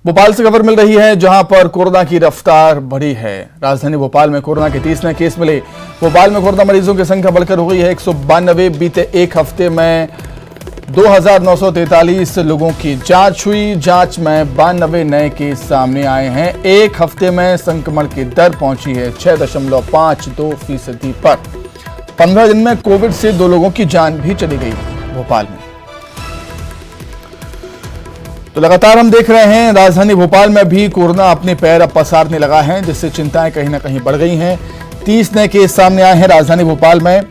भोपाल से खबर मिल रही है जहां पर कोरोना की रफ्तार बढ़ी है। राजधानी भोपाल में कोरोना के 30 नए केस मिले। भोपाल में कोरोना मरीजों की संख्या बढ़कर हो गई है 192। बीते एक हफ्ते में 2943 लोगों की जांच हुई। जांच में 92 नए केस सामने आए हैं। एक हफ्ते में संक्रमण की दर पहुंची है 6.52% पर। 15 दिन में कोविड से 2 लोगों की जान भी चली गई भोपाल में। तो लगातार हम देख रहे हैं राजधानी भोपाल में भी कोरोना अपने पैर अब पसारने लगा है, जिससे चिंताएं कहीं ना कहीं बढ़ गई हैं। 30 नए केस सामने आए हैं राजधानी भोपाल में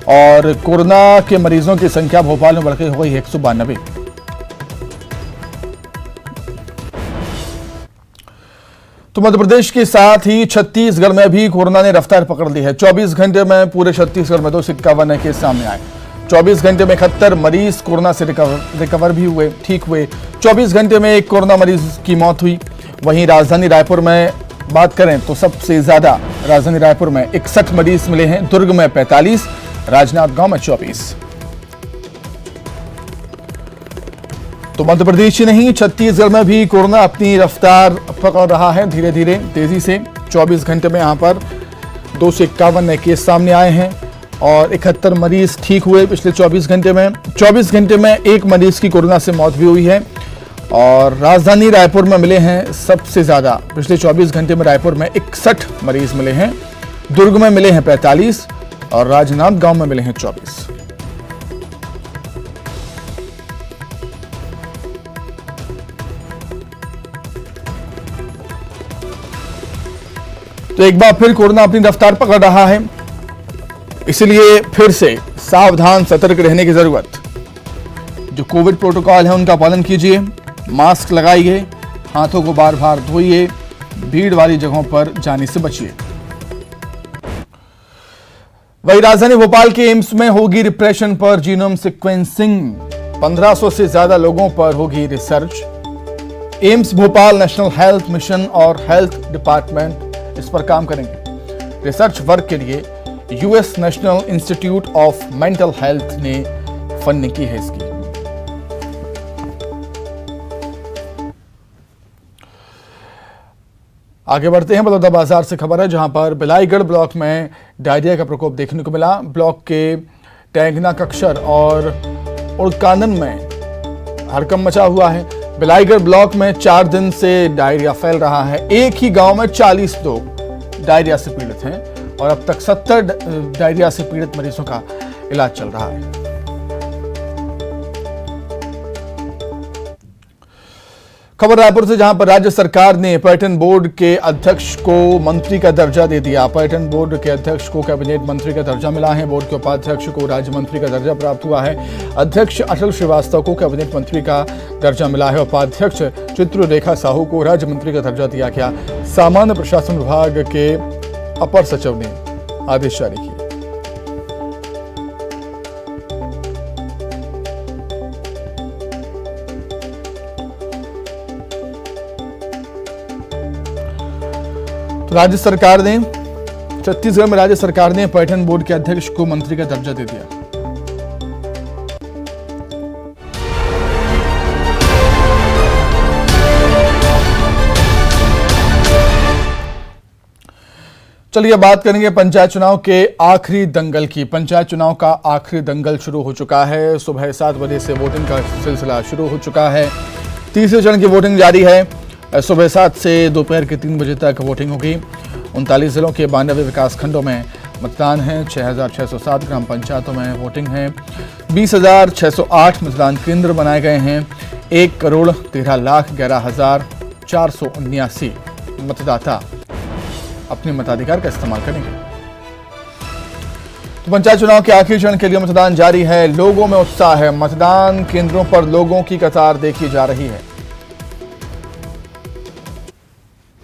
और कोरोना के मरीजों की संख्या भोपाल में बढ़कर हो गई है 192। तो मध्य प्रदेश के साथ ही छत्तीसगढ़ में भी कोरोना ने रफ्तार पकड़ ली है। 24 घंटे में पूरे छत्तीसगढ़ में 251 नए केस सामने आए। 24 घंटे में 71 मरीज कोरोना से रिकवर भी हुए, ठीक हुए। 24 घंटे में एक कोरोना मरीज की मौत हुई। वहीं राजधानी रायपुर में बात करें तो सबसे ज्यादा राजधानी रायपुर में 61 मरीज मिले हैं, दुर्ग में 45, राजनांदगांव में 24। तो मध्य प्रदेश ही नहीं, छत्तीसगढ़ में भी कोरोना अपनी रफ्तार पकड़ रहा है धीरे धीरे तेजी से। 24 घंटे में यहां पर 251 नए केस सामने आए हैं और 71 मरीज ठीक हुए पिछले 24 घंटे में। 24 घंटे में एक मरीज की कोरोना से मौत भी हुई है और राजधानी रायपुर में मिले हैं सबसे ज्यादा। पिछले 24 घंटे में रायपुर में 61 मरीज मिले हैं, दुर्ग में मिले हैं 45 और राजनांदगांव में मिले हैं 24। तो एक बार फिर कोरोना अपनी रफ्तार पकड़ रहा है, इसलिए फिर से सावधान सतर्क रहने की जरूरत। जो कोविड प्रोटोकॉल है उनका पालन कीजिए, मास्क लगाइए, हाथों को बार बार धोइए, भीड़ वाली जगहों पर जाने से बचिए। वही राजधानी भोपाल के एम्स में होगी डिप्रेशन पर जीनोम सीक्वेंसिंग। 1500 से ज्यादा लोगों पर होगी research. AIIMS Bhopal national health mission और हेल्थ डिपार्टमेंट इस पर काम करेंगे। रिसर्च वर्क के लिए US national institute of mental health ने फंडिंग की है इसकी। आगे बढ़ते हैं, बलौदा बाजार से खबर है जहां पर बिलाईगढ़ ब्लॉक में डायरिया का प्रकोप देखने को मिला। ब्लॉक के टैंगना कक्षर और उड़कानन में हड़कंप मचा हुआ है। बिलाईगढ़ ब्लॉक में 4 दिन से डायरिया फैल रहा है। एक ही गांव में 40 लोग डायरिया से पीड़ित हैं और अब तक 70 डायरिया से पीड़ित मरीजों का इलाज चल रहा है। खबर रायपुर से जहां पर राज्य सरकार ने पर्यटन बोर्ड के अध्यक्ष को मंत्री का दर्जा दे दिया। पर्यटन बोर्ड के अध्यक्ष को कैबिनेट मंत्री का दर्जा मिला है। बोर्ड के उपाध्यक्ष को राज्य मंत्री का दर्जा प्राप्त हुआ है। अध्यक्ष अटल श्रीवास्तव को कैबिनेट मंत्री का दर्जा मिला है। उपाध्यक्ष चित्ररेखा साहू को राज्य मंत्री का दर्जा दिया गया। सामान्य प्रशासन विभाग के अपर सचिव ने आदेश जारी किए। राज्य सरकार ने छत्तीसगढ़ में राज्य सरकार ने पर्यटन बोर्ड के अध्यक्ष को मंत्री का दर्जा दे दिया। चलिए बात करेंगे पंचायत चुनाव के आखिरी दंगल की। पंचायत चुनाव का आखिरी दंगल शुरू हो चुका है। सुबह 7 बजे से वोटिंग का सिलसिला शुरू हो चुका है। तीसरे चरण की वोटिंग जारी है। सुबह 7 से दोपहर के 3 बजे तक वोटिंग होगी। 39 जिलों के 92 विकास खंडों में मतदान है। 6607 ग्राम पंचायतों में वोटिंग है। 20,608 मतदान केंद्र बनाए गए हैं। 1,13,11,479 मतदाता अपने मताधिकार का इस्तेमाल करेंगे। तो पंचायत चुनाव के आखिरी चरण के लिए मतदान जारी है। लोगों में उत्साह है। मतदान केंद्रों पर लोगों की कतार देखी जा रही है।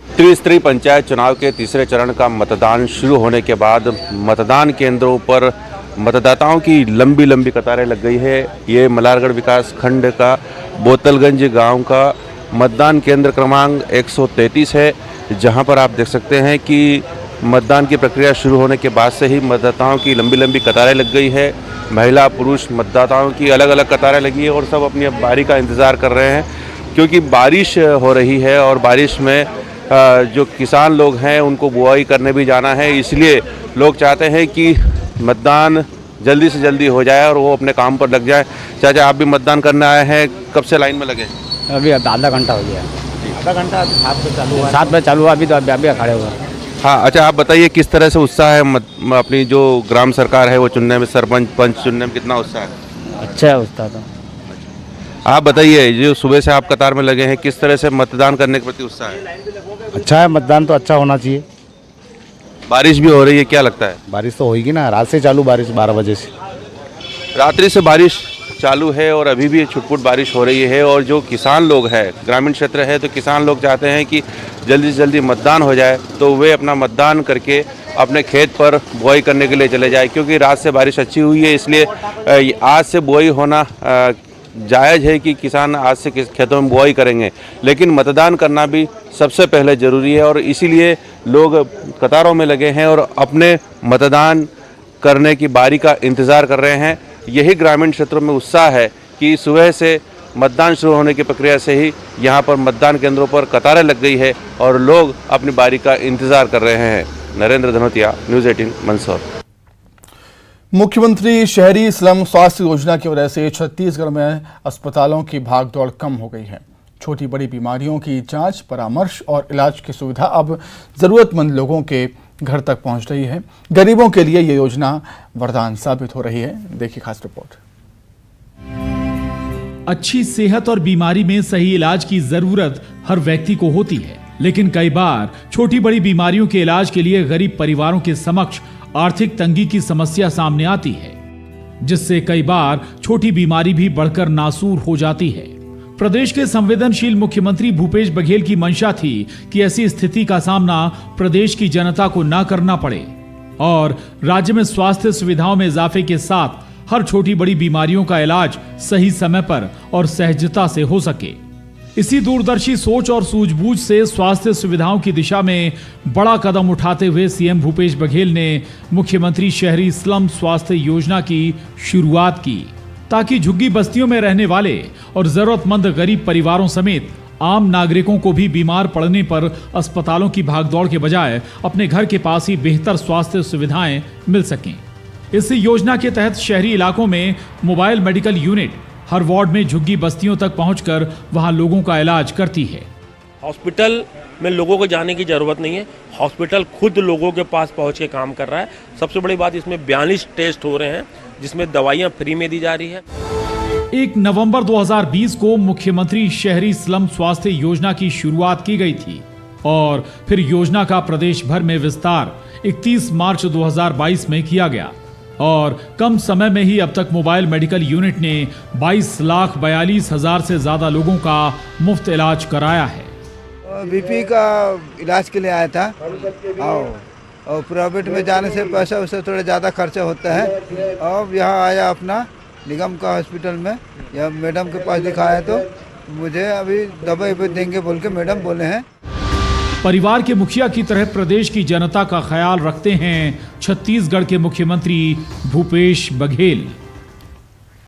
त्रिस्तरीय पंचायत चुनाव के तीसरे चरण का मतदान शुरू होने के बाद मतदान केंद्रों पर मतदाताओं की लंबी लंबी कतारें लग गई है। ये मल्हारगढ़ विकास खंड का बोतलगंज गांव का मतदान केंद्र क्रमांक 133 है, जहां पर आप देख सकते हैं कि मतदान की प्रक्रिया शुरू होने के बाद से ही मतदाताओं की लंबी लंबी कतारें लग गई है। महिला पुरुष मतदाताओं की अलग अलग कतारें लगी है और सब अपनी बारी का इंतज़ार कर रहे हैं। क्योंकि बारिश हो रही है और बारिश में जो किसान लोग हैं उनको बुआई करने भी जाना है, इसलिए लोग चाहते हैं कि मतदान जल्दी से जल्दी हो जाए और वो अपने काम पर लग जाए। चाचा, आप भी मतदान करने आए हैं, कब से लाइन में लगे? अभी आधा घंटा हो गया। आधा घंटा 7 बजे चालू हुआ। 7 बजे चालू हुआ, अभी तो अभी खड़े हुआ। हाँ, अच्छा, आप बताइए किस तरह से उत्साह है अपनी जो ग्राम सरकार है वो चुनने में, सरपंच पंच चुनने में कितना उत्साह है? अच्छा है उत्साह तो। आप बताइए, जो सुबह से आप कतार में लगे हैं, किस तरह से मतदान करने के प्रति उत्साह है? अच्छा है, मतदान तो अच्छा होना चाहिए। बारिश भी हो रही है, क्या लगता है? बारिश तो होगी ना, रात से चालू बारिश 12 बजे से। रात्रि से बारिश चालू है और अभी भी छुटपुट बारिश हो रही है। और जो किसान लोग हैं, ग्रामीण क्षेत्र है, तो किसान लोग चाहते हैं कि जल्दी से जल्दी मतदान हो जाए तो वे अपना मतदान करके अपने खेत पर बुआई करने के लिए चले जाए, क्योंकि रात से बारिश अच्छी हुई है, इसलिए आज से बुआई होना जायज़ है कि किसान आज से खेतों में बुआई करेंगे, लेकिन मतदान करना भी सबसे पहले ज़रूरी है। और इसीलिए लोग कतारों में लगे हैं और अपने मतदान करने की बारी का इंतज़ार कर रहे हैं। यही ग्रामीण क्षेत्रों में उत्साह है कि सुबह से मतदान शुरू होने की प्रक्रिया से ही यहाँ पर मतदान केंद्रों पर कतारें लग गई है और लोग अपनी बारी का इंतज़ार कर रहे हैं। नरेंद्र धनोतिया, न्यूज़ 18, मंदसौर। मुख्यमंत्री शहरी स्लम स्वास्थ्य योजना की वजह से छत्तीसगढ़ में अस्पतालों की भागदौड़ कम हो गई है। छोटी बड़ी बीमारियों की जांच, परामर्श और इलाज की सुविधा अब जरूरतमंद लोगों के घर तक पहुंच रही है। गरीबों के लिए ये योजना वरदान साबित हो रही है। देखिए खास रिपोर्ट। अच्छी सेहत और बीमारी में सही इलाज की जरूरत हर व्यक्ति को होती है, लेकिन कई बार छोटी बड़ी बीमारियों के इलाज के लिए गरीब परिवारों के समक्ष आर्थिक तंगी की समस्या सामने आती है, जिससे कई बार छोटी बीमारी भी बढ़कर नासूर हो जाती है। प्रदेश के संवेदनशील मुख्यमंत्री भूपेश बघेल की मंशा थी कि ऐसी स्थिति का सामना प्रदेश की जनता को न करना पड़े और राज्य में स्वास्थ्य सुविधाओं में इजाफे के साथ हर छोटी बड़ी बीमारियों का इलाज सही समय पर और सहजता से हो सके। इसी दूरदर्शी सोच और सूझबूझ से स्वास्थ्य सुविधाओं की दिशा में बड़ा कदम उठाते हुए सीएम भूपेश बघेल ने मुख्यमंत्री शहरी स्लम स्वास्थ्य योजना की शुरुआत की, ताकि झुग्गी बस्तियों में रहने वाले और जरूरतमंद गरीब परिवारों समेत आम नागरिकों को भी बीमार पड़ने पर अस्पतालों की भागदौड़ के बजाय अपने घर के पास ही बेहतर स्वास्थ्य सुविधाएं मिल सकें। इस योजना के तहत शहरी इलाकों में मोबाइल मेडिकल यूनिट हर वार्ड में झुग्गी बस्तियों तक पहुंचकर वहां लोगों का इलाज करती है। हॉस्पिटल में लोगों को जाने की जरूरत नहीं है, हॉस्पिटल खुद लोगों के पास पहुंच के काम कर रहा है। सबसे बड़ी बात, इसमें 42 टेस्ट हो रहे हैं जिसमें दवाइयां फ्री में दी जा रही है। 1 नवंबर 2020 को मुख्यमंत्री शहरी स्लम स्वास्थ्य योजना की शुरुआत की गई थी और फिर योजना का प्रदेश भर में विस्तार 31 मार्च 2022 में किया गया और कम समय में ही अब तक मोबाइल मेडिकल यूनिट ने 22,42,000 से ज्यादा लोगों का मुफ्त इलाज कराया है। बीपी का इलाज के लिए आया था और प्राइवेट में जाने से पैसा उससे थोड़ा ज़्यादा खर्चा होता है। अब यहाँ आया अपना निगम का हॉस्पिटल में, या मैडम के पास दिखाया तो मुझे अभी दवाई देंगे बोल के मैडम बोले हैं। परिवार के मुखिया की तरह प्रदेश की जनता का ख्याल रखते हैं छत्तीसगढ़ के मुख्यमंत्री भूपेश बघेल।